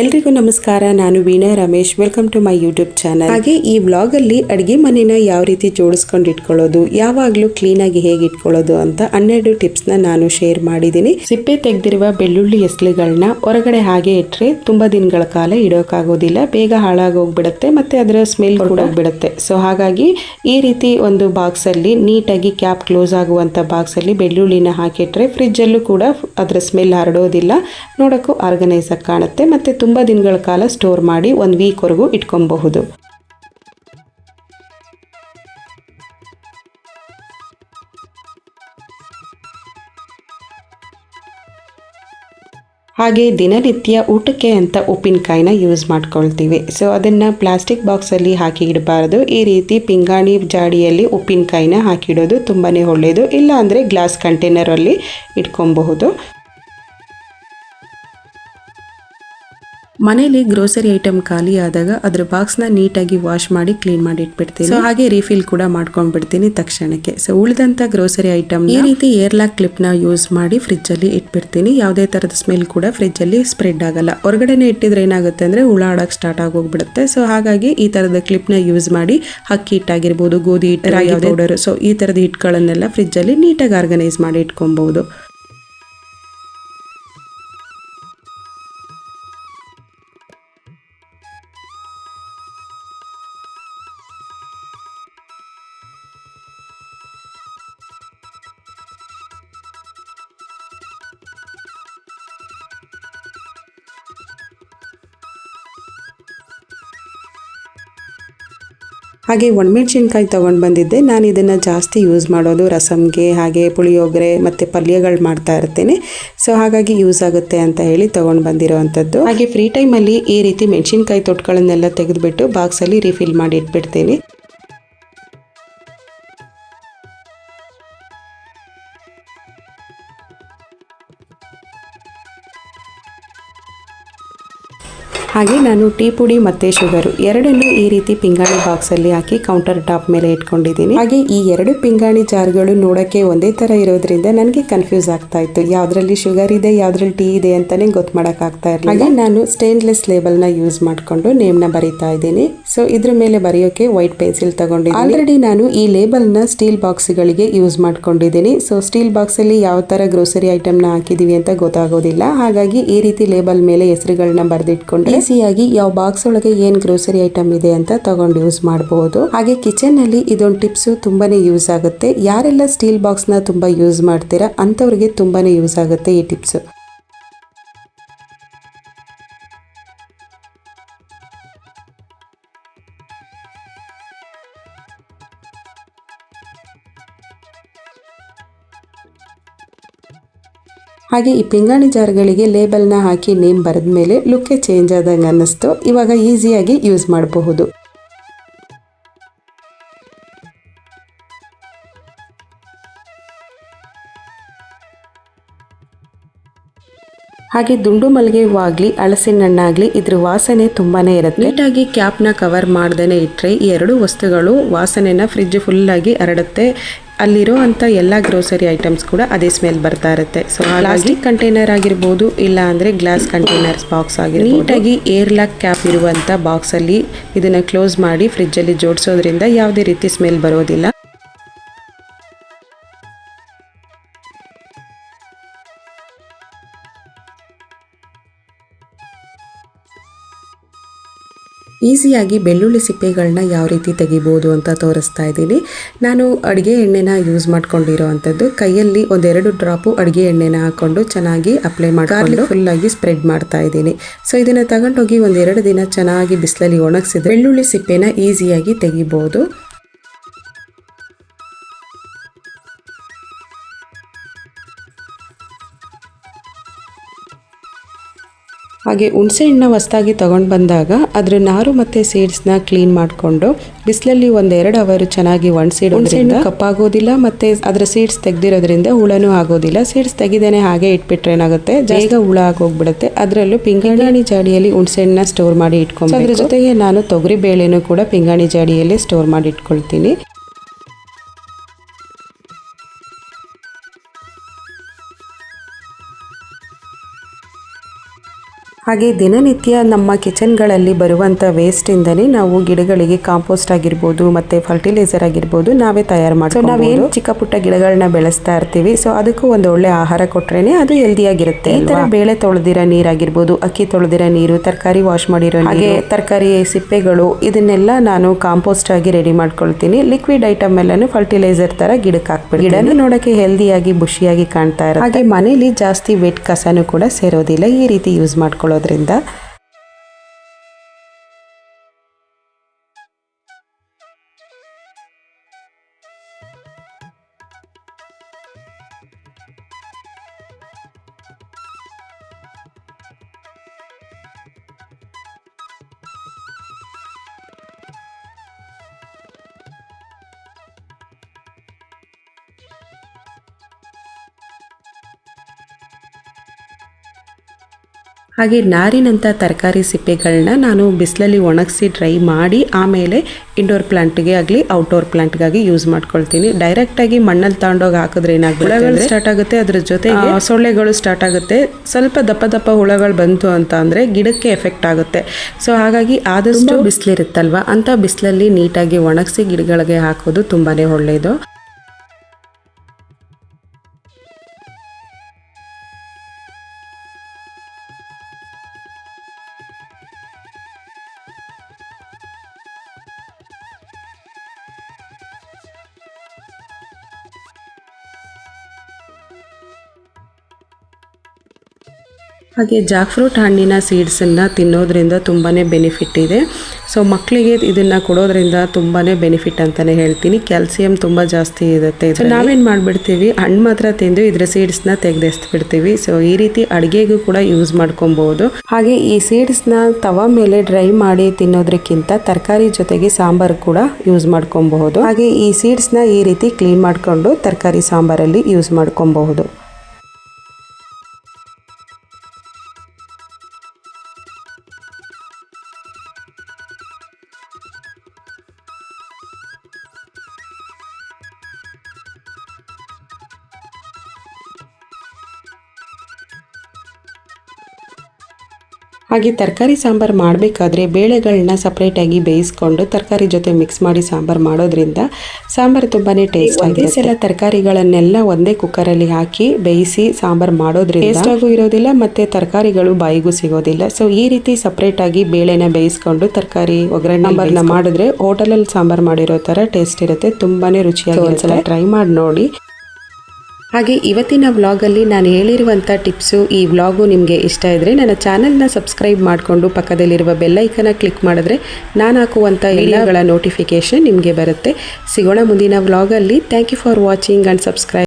ಎಲ್ರಿಗೂ ನಮಸ್ಕಾರ. ನಾನು Veena Ramesh. Welcome to my YouTube channel. ಹಾಗೆ ಈ ವ್ಲಾಗ್ ಅಲ್ಲಿ ಅಡಿಗೆ ಮನೆನ ಯಾವ ರೀತಿ ಜೋಡಿಸ್ಕೊಂಡು ಇಟ್ಕೊಳ್ಳೋದು, ಯಾವಾಗ್ಲೂ ಕ್ಲೀನ್ ಆಗಿ ಹೇಗೆ ಇಟ್ಕೊಳ್ಳೋದು ಅಂತ 12 ಟಿಪ್ಸ್ ನ ನಾನು ಶೇರ್ ಮಾಡಿದ್ದೀನಿ. ಸಿಪ್ಪೆ ತೆಗೆದಿರುವ ಬೆಳ್ಳುಳ್ಳಿ ಎಸ್ಲುಗಳನ್ನ ಹೊರಗಡೆ ಹಾಗೆ ಇಟ್ರೆ ತುಂಬಾ ದಿನಗಳ ಕಾಲ ಇಡೋಕ್ಕಾಗೋದಿಲ್ಲ, ಬೇಗ ಹಾಳಾಗೋಗ್ಬಿಡುತ್ತೆ, ಮತ್ತೆ ಅದರ ಸ್ಮೆಲ್ ಕೂಡ ಹೋಗ್ಬಿಡುತ್ತೆ. ಸೊ ಹಾಗಾಗಿ ಈ ರೀತಿ ಒಂದು ಬಾಕ್ಸ್ ಅಲ್ಲಿ ನೀಟಾಗಿ ಕ್ಯಾಪ್ ಕ್ಲೋಸ್ ಆಗುವಂತ ಬಾಕ್ಸ್ ಅಲ್ಲಿ ಬೆಳ್ಳುಳ್ಳಿನ ಹಾಕಿಟ್ರೆ ಫ್ರಿಜ್ ಅಲ್ಲೂ ಕೂಡ ಅದರ ಸ್ಮೆಲ್ ಹರಡೋದಿಲ್ಲ, ನೋಡಕ್ಕೂ ಆರ್ಗನೈಸ್ ಆಗಿ ಕಾಣುತ್ತೆ, ಮತ್ತೆ ತುಂಬಾ ದಿನಗಳ ಕಾಲ ಸ್ಟೋರ್ ಮಾಡಿ 1 ವೀಕ್ ವರೆಗೂ ಇಟ್ಕೊಬಹುದು. ಹಾಗೆ ದಿನನಿತ್ಯ ಊಟಕ್ಕೆ ಅಂತ ಉಪ್ಪಿನಕಾಯಿನ ಯೂಸ್ ಮಾಡ್ಕೊಳ್ತೀವಿ. ಸೊ ಅದನ್ನು ಪ್ಲಾಸ್ಟಿಕ್ ಬಾಕ್ಸಲ್ಲಿ ಹಾಕಿ ಇಡಬಾರ್ದು. ಈ ರೀತಿ ಪಿಂಗಾಣಿ ಜಾಡಿಯಲ್ಲಿ ಉಪ್ಪಿನಕಾಯಿನ ಹಾಕಿಡೋದು ತುಂಬಾ ಒಳ್ಳೆಯದು. ಇಲ್ಲ ಅಂದರೆ ಗ್ಲಾಸ್ ಕಂಟೈನರಲ್ಲಿ ಇಟ್ಕೊಬಹುದು. ಮನೇಲಿ ಗ್ರೋಸರಿ ಐಟಮ್ ಖಾಲಿ ಆದಾಗ ಅದ್ರ ಬಾಕ್ಸ್ನ ನೀಟಾಗಿ ವಾಶ್ ಮಾಡಿ ಕ್ಲೀನ್ ಮಾಡಿ ಇಟ್ಬಿಡ್ತೀನಿ. ಸೊ ಹಾಗೆ ರೀಫಿಲ್ ಕೂಡ ಮಾಡ್ಕೊಂಡ್ಬಿಡ್ತೀನಿ ತಕ್ಷಣಕ್ಕೆ. ಸೊ ಉಳಿದಂತ ಗ್ರೋಸರಿ ಐಟಮ್ ಈ ರೀತಿ ಏರ್ಲಾಕ್ ಕ್ಲಿಪ್ ನ ಯೂಸ್ ಮಾಡಿ ಫ್ರಿಜ್ ಅಲ್ಲಿ ಇಟ್ಬಿಡ್ತೀನಿ. ಯಾವುದೇ ತರದ ಸ್ಮೆಲ್ ಕೂಡ ಫ್ರಿಜ್ ಅಲ್ಲಿ ಸ್ಪ್ರೆಡ್ ಆಗಲ್ಲ. ಹೊರಗಡೆನೆ ಇಟ್ಟಿದ್ರೆ ಏನಾಗುತ್ತೆ ಅಂದ್ರೆ ಹುಳ ಆಡಕ್ ಸ್ಟಾರ್ಟ್ ಆಗೋಗ್ಬಿಡುತ್ತೆ. ಸೊ ಹಾಗಾಗಿ ಈ ತರದ ಕ್ಲಿಪ್ ನ ಯೂಸ್ ಮಾಡಿ ಅಕ್ಕಿ ಹಿಟ್ಟಾಗಿರ್ಬೋದು, ಗೋಧಿ ಹಿಟ್ಟು, ರಾಗಿ ಪೌಡರ್, ಸೊ ಈ ತರದ ಹಿಟ್ಟುಗಳನ್ನೆಲ್ಲ ಫ್ರಿಜ್ ಅಲ್ಲಿ ನೀಟಾಗಿ ಆರ್ಗನೈಸ್ ಮಾಡಿ ಇಟ್ಕೊಬಹುದು. ಹಾಗೆ ಒಣಮೆಣಸಿನ್ಕಾಯಿ ತೊಗೊಂಡು ಬಂದಿದ್ದೆ. ನಾನು ಇದನ್ನು ಜಾಸ್ತಿ ಯೂಸ್ ಮಾಡೋದು ರಸಮ್ಗೆ, ಹಾಗೆ ಪುಳಿಯೋಗರೆ ಮತ್ತು ಪಲ್ಯಗಳು ಮಾಡ್ತಾ ಇರ್ತೀನಿ. ಸೊ ಹಾಗಾಗಿ ಯೂಸ್ ಆಗುತ್ತೆ ಅಂತ ಹೇಳಿ ತೊಗೊಂಡು ಬಂದಿರೋ ಅಂಥದ್ದು. ಹಾಗೆ ಫ್ರೀ ಟೈಮಲ್ಲಿ ಈ ರೀತಿ ಮೆಣಸಿನ್ಕಾಯಿ ತೊಟ್ಗಳನ್ನೆಲ್ಲ ತೆಗೆದುಬಿಟ್ಟು ಬಾಕ್ಸಲ್ಲಿ ರೀಫಿಲ್ ಮಾಡಿ ಇಟ್ಬಿಡ್ತೀನಿ. ಹಾಗೆ ನಾನು ಟೀ ಪುಡಿ ಮತ್ತು ಶುಗರು ಎರಡನ್ನೂ ಈ ರೀತಿ ಪಿಂಗಾಣಿ ಬಾಕ್ಸಲ್ಲಿ ಹಾಕಿ ಕೌಂಟರ್ ಟಾಪ್ ಮೇಲೆ ಇಟ್ಕೊಂಡಿದ್ದೀನಿ. ಹಾಗೆ ಈ 2 ಪಿಂಗಾಣಿ ಜಾರ್ಗಳು ನೋಡೋಕ್ಕೆ ಒಂದೇ ಥರ ಇರೋದ್ರಿಂದ ನನಗೆ ಕನ್ಫ್ಯೂಸ್ ಆಗ್ತಾ ಇತ್ತು, ಯಾವುದ್ರಲ್ಲಿ ಶುಗರ್ ಇದೆ ಯಾವುದ್ರಲ್ಲಿ ಟೀ ಇದೆ ಅಂತಲೇ ಗೊತ್ತು ಮಾಡೋಕ್ಕಾಗ್ತಾ ಇರಲಿಲ್ಲ. ಹಾಗೆ ನಾನು ಸ್ಟೇನ್ಲೆಸ್ ಲೇಬಲ್ನ ಯೂಸ್ ಮಾಡಿಕೊಂಡು ನೇಮ್ನ ಬರೀತಾ ಇದ್ದೀನಿ. ಸೊ ಇದ್ರ ಮೇಲೆ ಬರೆಯೋಕೆ ವೈಟ್ ಪೆನ್ಸಿಲ್ ತಗೊಂಡಿದ್ದೀನಿ. ಆಲ್ರೆಡಿ ನಾನು ಈ ಲೇಬಲ್ನ ಸ್ಟೀಲ್ ಬಾಕ್ಸ್ಗಳಿಗೆ ಯೂಸ್ ಮಾಡ್ಕೊಂಡಿದ್ದೀನಿ. ಸೊ ಸ್ಟೀಲ್ ಬಾಕ್ಸಲ್ಲಿ ಯಾವ ಥರ ಗ್ರೋಸರಿ ಐಟಮ್ನ ಹಾಕಿದ್ದೀವಿ ಅಂತ ಗೊತ್ತಾಗೋದಿಲ್ಲ. ಹಾಗಾಗಿ ಈ ರೀತಿ ಲೇಬಲ್ ಮೇಲೆ ಹೆಸರುಗಳನ್ನ ಬರೆದಿಟ್ಕೊಂಡ್ರೆ ಈಸಿಯಾಗಿ ಯಾವ ಬಾಕ್ಸ್ ಒಳಗೆ ಏನ್ ಗ್ರೋಸರಿ ಐಟಮ್ ಇದೆ ಅಂತ ತಗೊಂಡು ಯೂಸ್ ಮಾಡಬಹುದು. ಹಾಗೆ ಕಿಚನ್ ನಲ್ಲಿ ಇದೊಂದು ಟಿಪ್ಸ್ ತುಂಬಾನೇ ಯೂಸ್ ಆಗುತ್ತೆ. ಯಾರೆಲ್ಲ ಸ್ಟೀಲ್ ಬಾಕ್ಸ್ ನ ತುಂಬಾ ಯೂಸ್ ಮಾಡ್ತೀರಾ ಅಂತವ್ರಿಗೆ ತುಂಬಾನೇ ಯೂಸ್ ಆಗುತ್ತೆ ಈ ಟಿಪ್ಸ್. ಹಾಗೆ ಈ ಪಿಂಗಾಣಿ ಜಾರ್ಗಳಿಗೆ ಲೇಬಲ್ನ ಹಾಕಿ ನೇಮ್ ಬರೆದ ಮೇಲೆ ಲುಕ್ಕೆ ಚೇಂಜ್ ಆದಂಗೆ ಅನ್ನಿಸ್ತು. ಇವಾಗ ಈಸಿಯಾಗಿ ಯೂಸ್ ಮಾಡಬಹುದು. ಹಾಗೆ ದುಂಡು ಮಲ್ಲಿಗೆ ಹೂವಾಗಲಿ ಹಲಸಿನ ಹಣ್ಣಾಗಲಿ ಇದ್ರ ವಾಸನೆ ತುಂಬಾನೇ ಇರುತ್ತೆ. ನೀಟಾಗಿ ಕ್ಯಾಪ್ನ ಕವರ್ ಮಾಡ್ದೇನೆ ಇಟ್ಟರೆ ಈ 2 ವಸ್ತುಗಳು ವಾಸನೆನ ಫ್ರಿಜ್ ಫುಲ್ಲಾಗಿ ಹರಡುತ್ತೆ. ಅಲ್ಲಿರೋ ಅಂಥ ಎಲ್ಲ ಗ್ರೋಸರಿ ಐಟಮ್ಸ್ ಕೂಡ ಅದೇ ಸ್ಮೆಲ್ ಬರ್ತಾ ಇರುತ್ತೆ. ಸೊ ಪ್ಲಾಸ್ಟಿಕ್ ಕಂಟೈನರ್ ಆಗಿರ್ಬೋದು, ಇಲ್ಲ ಅಂದರೆ ಗ್ಲಾಸ್ ಕಂಟೈನರ್ಸ್ ಬಾಕ್ಸ್ ಆಗಿರ್ಬೋದು, ನೀಟಾಗಿ ಏರ್ಲಾಕ್ ಕ್ಯಾಪ್ ಇರುವಂಥ ಬಾಕ್ಸಲ್ಲಿ ಇದನ್ನು ಕ್ಲೋಸ್ ಮಾಡಿ ಫ್ರಿಜ್ಜಲ್ಲಿ ಜೋಡಿಸೋದ್ರಿಂದ ಯಾವುದೇ ರೀತಿ ಸ್ಮೆಲ್ ಬರೋದಿಲ್ಲ. ಈಸಿಯಾಗಿ ಬೆಳ್ಳುಳ್ಳಿ ಸಿಪ್ಪೆಗಳನ್ನ ಯಾವ ರೀತಿ ತೆಗಿಬೋದು ಅಂತ ತೋರಿಸ್ತಾ ಇದ್ದೀನಿ. ನಾನು ಅಡುಗೆ ಎಣ್ಣೆನ ಯೂಸ್ ಮಾಡ್ಕೊಂಡಿರೋ ಅಂಥದ್ದು. ಕೈಯಲ್ಲಿ 1-2 ಡ್ರಾಪು ಅಡುಗೆ ಎಣ್ಣೆನ ಹಾಕ್ಕೊಂಡು ಚೆನ್ನಾಗಿ ಅಪ್ಲೈ ಮಾಡಿಕೊಂಡು ಫುಲ್ಲಾಗಿ ಸ್ಪ್ರೆಡ್ ಮಾಡ್ತಾ ಇದ್ದೀನಿ. ಸೊ ಇದನ್ನು ತಗೊಂಡೋಗಿ 1-2 ದಿನ ಚೆನ್ನಾಗಿ ಬಿಸಿಲಲ್ಲಿ ಒಣಗಿಸಿದ್ರೆ ಬೆಳ್ಳುಳ್ಳಿ ಸಿಪ್ಪೆನ ಈಸಿಯಾಗಿ ತೆಗಿಬೋದು. ಹಾಗೆ ಹುಣಸೆ ಹಣ್ಣು ಹೊಸದಾಗಿ ತೊಗೊಂಡು ಬಂದಾಗ ಅದರ ನಾರು ಮತ್ತು ಸೀಡ್ಸ್ನ ಕ್ಲೀನ್ ಮಾಡಿಕೊಂಡು ಬಿಸಿಲಲ್ಲಿ 1-2 ಅವರ್ ಚೆನ್ನಾಗಿ ಒಣಸಿಡೋದ್ರಿಂದ ಕಪ್ಪಾಗೋದಿಲ್ಲ, ಮತ್ತು ಅದರ ಸೀಡ್ಸ್ ತೆಗೆದಿರೋದ್ರಿಂದ ಹುಳನೂ ಆಗೋದಿಲ್ಲ. ಸೀಡ್ಸ್ ತೆಗೆದೇನೆ ಹಾಗೆ ಇಟ್ಬಿಟ್ರೆ ಏನಾಗುತ್ತೆ, ಬೇಗ ಹುಳ ಆಗೋಗ್ಬಿಡುತ್ತೆ. ಅದರಲ್ಲೂ ಪಿಂಗಾಣಿ ಜಾಡಿಯಲ್ಲಿ ಹುಣಸೆ ಹಣ್ಣನ್ನ ಸ್ಟೋರ್ ಮಾಡಿ ಇಟ್ಕೊಂಡು ಅದ್ರ ಜೊತೆಗೆ ನಾನು ತೊಗರಿ ಬೇಳೆನೂ ಕೂಡ ಪಿಂಗಾಣಿ ಜಾಡಿಯಲ್ಲಿ ಸ್ಟೋರ್ ಮಾಡಿ ಇಟ್ಕೊಳ್ತೀನಿ. ಹಾಗೆ ದಿನನಿತ್ಯ ನಮ್ಮ ಕಿಚನ್ಗಳಲ್ಲಿ ಬರುವಂಥ ವೇಸ್ಟಿಂದನೇ ನಾವು ಗಿಡಗಳಿಗೆ ಕಾಂಪೋಸ್ಟ್ ಆಗಿರ್ಬೋದು ಮತ್ತು ಫರ್ಟಿಲೈಸರ್ ಆಗಿರ್ಬೋದು ನಾವೇ ತಯಾರು ಮಾಡ್ತೀವಿ. ನಾವೇನು ಚಿಕ್ಕ ಪುಟ್ಟ ಗಿಡಗಳನ್ನ ಬೆಳೆಸ್ತಾ ಇರ್ತೀವಿ, ಸೊ ಅದಕ್ಕೂ ಒಂದು ಒಳ್ಳೆ ಆಹಾರ ಕೊಟ್ರೇನೆ ಅದು ಹೆಲ್ದಿಯಾಗಿರುತ್ತೆ. ಈ ಥರ ಬೇಳೆ ತೊಳೆದಿರೋ ನೀರಾಗಿರ್ಬೋದು, ಅಕ್ಕಿ ತೊಳೆದಿರೋ ನೀರು, ತರಕಾರಿ ವಾಶ್ ಮಾಡಿರೋ ಹಾಗೆ ತರಕಾರಿ ಸಿಪ್ಪೆಗಳು, ಇದನ್ನೆಲ್ಲ ನಾನು ಕಾಂಪೋಸ್ಟ್ ಆಗಿ ರೆಡಿ ಮಾಡ್ಕೊಳ್ತೀನಿ. ಲಿಕ್ವಿಡ್ ಐಟಮ್ ಎಲ್ಲಾನು ಫರ್ಟಿಲೈಸರ್ ತರ ಗಿಡಕ್ಕೆ ಹಾಕ್ಬಿಡ್ತೀನಿ. ಗಿಡನ ನೋಡೋಕೆ ಹೆಲ್ದಿಯಾಗಿ ಬುಷಿಯಾಗಿ ಕಾಣ್ತಾ ಇರುತ್ತೆ. ಹಾಗೆ ಮನೇಲಿ ಜಾಸ್ತಿ ವೆಟ್ ಕಸನೂ ಕೂಡ ಸೇರೋದಿಲ್ಲ ಈ ರೀತಿ ಯೂಸ್ ಮಾಡ್ಕೊಳ್ಳೋದ್ರಿಂದ. ಹಾಗೆ ನಾರಿನಂಥ ತರಕಾರಿ ಸಿಪ್ಪೆಗಳನ್ನ ನಾನು ಬಿಸಿಲಲ್ಲಿ ಒಣಗಿಸಿ ಡ್ರೈ ಮಾಡಿ ಆಮೇಲೆ ಇಂಡೋರ್ ಪ್ಲಾಂಟ್ಗೆ ಆಗಲಿ ಔಟ್ಡೋರ್ ಪ್ಲಾಂಟ್ಗಾಗಿ ಯೂಸ್ ಮಾಡ್ಕೊಳ್ತೀನಿ. ಡೈರೆಕ್ಟಾಗಿ ಮಣ್ಣಲ್ಲಿ ತಗೊಂಡೋಗಿ ಹಾಕಿದ್ರೆ ಏನಾಗುತ್ತೆ, ಹುಳಗಳು ಸ್ಟಾರ್ಟ್ ಆಗುತ್ತೆ, ಅದ್ರ ಜೊತೆಗೆ ಸೊಳ್ಳೆಗಳು ಸ್ಟಾರ್ಟ್ ಆಗುತ್ತೆ. ಸ್ವಲ್ಪ ದಪ್ಪ ಹುಳಗಳು ಬಂತು ಅಂತ ಅಂದರೆ ಗಿಡಕ್ಕೆ ಎಫೆಕ್ಟ್ ಆಗುತ್ತೆ. ಸೊ ಹಾಗಾಗಿ ಆದಷ್ಟು ಬಿಸಿಲಿರುತ್ತಲ್ವ, ಅಂಥ ಬಿಸಿಲಲ್ಲಿ ನೀಟಾಗಿ ಒಣಗಿಸಿ ಗಿಡಗಳಿಗೆ ಹಾಕೋದು ತುಂಬಾ ಒಳ್ಳೆಯದು. ಹಾಗೆ ಜಾಕ್ ಫ್ರೂಟ್ ಹಣ್ಣಿನ ಸೀಡ್ಸನ್ನು ತಿನ್ನೋದ್ರಿಂದ ತುಂಬಾ ಬೆನಿಫಿಟ್ ಇದೆ. ಸೊ ಮಕ್ಕಳಿಗೆ ಇದನ್ನು ಕೊಡೋದ್ರಿಂದ ತುಂಬಾ ಬೆನಿಫಿಟ್ ಅಂತಲೇ ಹೇಳ್ತೀನಿ. ಕ್ಯಾಲ್ಸಿಯಂ ತುಂಬ ಜಾಸ್ತಿ ಇರುತ್ತೆ. ಸೊ ನಾವೇನು ಮಾಡಿಬಿಡ್ತೀವಿ, ಹಣ್ಣು ಮಾತ್ರ ತಿಂದು ಇದರ ಸೀಡ್ಸ್ನ ತೆಗೆದೆಸ್ಬಿಡ್ತೀವಿ. ಸೊ ಈ ರೀತಿ ಅಡುಗೆಗೂ ಕೂಡ ಯೂಸ್ ಮಾಡ್ಕೊಬಹುದು. ಹಾಗೆ ಈ ಸೀಡ್ಸ್ನ ತವ ಮೇಲೆ ಡ್ರೈ ಮಾಡಿ ತಿನ್ನೋದ್ರಕ್ಕಿಂತ ತರಕಾರಿ ಜೊತೆಗೆ ಸಾಂಬಾರು ಕೂಡ ಯೂಸ್ ಮಾಡ್ಕೊಬಹುದು. ಹಾಗೆ ಈ ಸೀಡ್ಸ್ನ ಈ ರೀತಿ ಕ್ಲೀನ್ ಮಾಡಿಕೊಂಡು ತರಕಾರಿ ಸಾಂಬಾರಲ್ಲಿ ಯೂಸ್ ಮಾಡ್ಕೊಬಹುದು. ಹಾಗೆ ತರಕಾರಿ ಸಾಂಬಾರು ಮಾಡಬೇಕಾದ್ರೆ ಬೇಳೆಗಳನ್ನ ಸಪ್ರೇಟಾಗಿ ಬೇಯಿಸ್ಕೊಂಡು ತರಕಾರಿ ಜೊತೆ ಮಿಕ್ಸ್ ಮಾಡಿ ಸಾಂಬಾರು ಮಾಡೋದ್ರಿಂದ ಸಾಂಬಾರು ತುಂಬಾ ಟೇಸ್ಟ್ ಆಗಿದೆ. ಎಲ್ಲ ತರಕಾರಿಗಳನ್ನೆಲ್ಲ ಒಂದೇ ಕುಕ್ಕರಲ್ಲಿ ಹಾಕಿ ಬೇಯಿಸಿ ಸಾಂಬಾರು ಮಾಡೋದ್ರಿಂದ ಟೇಸ್ಟಾಗೂ ಇರೋದಿಲ್ಲ ಮತ್ತು ತರಕಾರಿಗಳು ಬಾಯಿಗೂ ಸಿಗೋದಿಲ್ಲ. ಸೊ ಈ ರೀತಿ ಸಪ್ರೇಟಾಗಿ ಬೇಳೆನ ಬೇಯಿಸ್ಕೊಂಡು ತರಕಾರಿ ಒಗ್ಗರಣೆ ಸಾಂಬಾರನ್ನ ಮಾಡಿದ್ರೆ ಹೋಟೆಲಲ್ಲಿ ಸಾಂಬಾರು ಮಾಡಿರೋ ಥರ ಟೇಸ್ಟ್ ಇರುತ್ತೆ. ತುಂಬಾ ರುಚಿಯಾಗಿ ಒಂದ್ಸಲ ಟ್ರೈ ಮಾಡಿ ನೋಡಿ. ಹಾಗೆ ಇವತ್ತಿನ ವ್ಲಾಗಲ್ಲಿ ನಾನು ಹೇಳಿರುವಂಥ ಟಿಪ್ಸು, ಈ ವ್ಲಾಗು ನಿಮಗೆ ಇಷ್ಟ ಇದ್ದರೆ ನನ್ನ ಚಾನಲ್ನ ಸಬ್ಸ್ಕ್ರೈಬ್ ಮಾಡಿಕೊಂಡು ಪಕ್ಕದಲ್ಲಿರುವ ಬೆಲ್ಲೈಕನ್ನ ಕ್ಲಿಕ್ ಮಾಡಿದ್ರೆ ನಾನು ಹಾಕುವಂಥ ಎಲ್ಲಗಳ ನೋಟಿಫಿಕೇಷನ್ ನಿಮಗೆ ಬರುತ್ತೆ. ಸಿಗೋಣ ಮುಂದಿನ ವ್ಲಾಗಲ್ಲಿ. Thank you for watching and subscribe.